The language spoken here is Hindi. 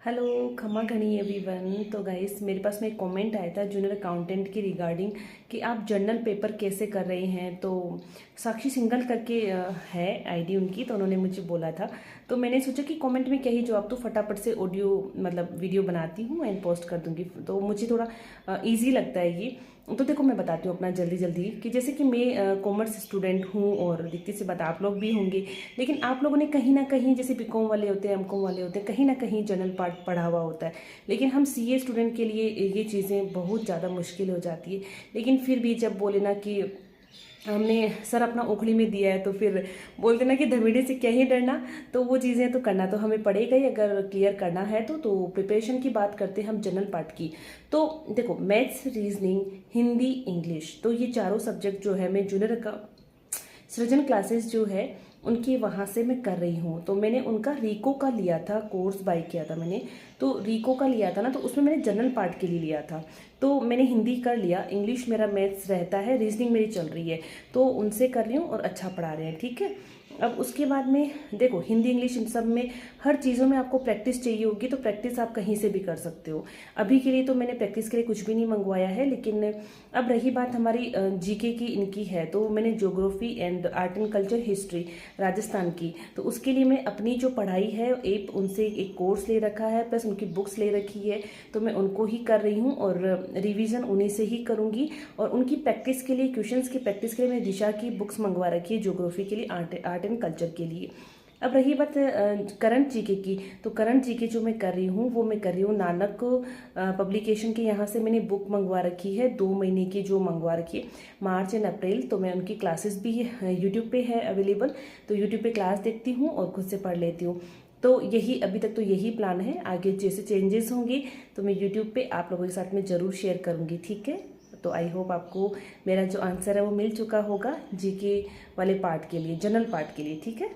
हेलो खमा घनी एवरीवन। तो गाइस मेरे पास में एक कमेंट आया था जूनियर अकाउंटेंट की रिगार्डिंग कि आप जर्नल पेपर कैसे कर रहे हैं। तो साक्षी सिंघल करके है आईडी उनकी, तो उन्होंने मुझे बोला था। तो मैंने सोचा कि कमेंट में क्या ही जवाब, तो फटाफट से ऑडियो मतलब वीडियो बनाती हूँ एंड पोस्ट कर दूँगी। तो मुझे थोड़ा ईजी लगता है ये। तो देखो मैं बताती हूँ अपना जल्दी जल्दी कि जैसे कि मैं कॉमर्स स्टूडेंट हूँ और दिखती सी बात आप लोग भी होंगे, लेकिन आप लोगों ने कहीं ना कहीं जैसे बीकॉम वाले होते हैं, एमकॉम वाले होते हैं, कहीं ना कहीं जनरल पार्ट पढ़ा हुआ होता है। लेकिन हम सीए स्टूडेंट के लिए ये चीज़ें बहुत ज़्यादा मुश्किल हो जाती है। लेकिन फिर भी जब बोले ना कि हमने सर अपना ओखली में दिया है, तो फिर बोलते ना कि धमीड़े से क्या ही डरना। तो वो चीज़ें तो करना तो हमें पड़ेगा ही, अगर क्लियर करना है तो प्रिपरेशन की बात करते हैं हम जनरल पार्ट की। तो देखो मैथ्स, रीजनिंग, हिंदी, इंग्लिश, तो ये चारों सब्जेक्ट जो है मैं जूनियर का सृजन क्लासेस जो है उनकी वहाँ से मैं कर रही हूँ। तो मैंने उनका रीको का लिया था, कोर्स बाय किया था मैंने। तो रीको का लिया था ना, तो उसमें मैंने जनरल पार्ट के लिए लिया था। तो मैंने हिंदी कर लिया, इंग्लिश मेरा मैथ्स रहता है, रीजनिंग मेरी चल रही है, तो उनसे कर रही हूँ और अच्छा पढ़ा रहे हैं, ठीक है। अब उसके बाद में देखो हिंदी इंग्लिश इन सब में हर चीज़ों में आपको प्रैक्टिस चाहिए होगी, तो प्रैक्टिस आप कहीं से भी कर सकते हो। अभी के लिए तो मैंने प्रैक्टिस के लिए कुछ भी नहीं मंगवाया है, लेकिन अब रही बात हमारी जीके की इनकी है, तो मैंने geography and art and culture history Rajasthan की, तो उसके लिए मैं अपनी जो पढ़ाई है एक उनसे एक कोर्स ले रखा है, प्लस उनकी बुक्स ले रखी है। तो मैं उनको ही कर रही हूँ और रिवीजन उन्हीं से ही करूँगी। और उनकी प्रैक्टिस के लिए, क्वेश्चंस की प्रैक्टिस के लिए मैंने दिशा की बुक्स मंगवा रखी है, ज्योग्राफी के लिए, आर्ट एंड कल्चर के लिए। अब रही बात करंट जीके की, तो करंट जीके जो मैं कर रही हूँ वो मैं कर रही हूँ नानक पब्लिकेशन के यहाँ से मैंने बुक मंगवा रखी है, 2 महीने की जो मंगवा रखी है, मार्च एंड अप्रैल। तो मैं उनकी क्लासेस भी यूट्यूब पे है अवेलेबल, तो यूट्यूब पे क्लास देखती हूँ और खुद से पढ़ लेती हूँ। तो यही अभी तक तो यही प्लान है, आगे जैसे चेंजेस होंगी तो मैं यूट्यूब पे आप लोगों के साथ में ज़रूर शेयर करूँगी, ठीक है। तो आई होप आपको मेरा जो आंसर है वो मिल चुका होगा जीके वाले पार्ट के लिए, जनरल पार्ट के लिए, ठीक है।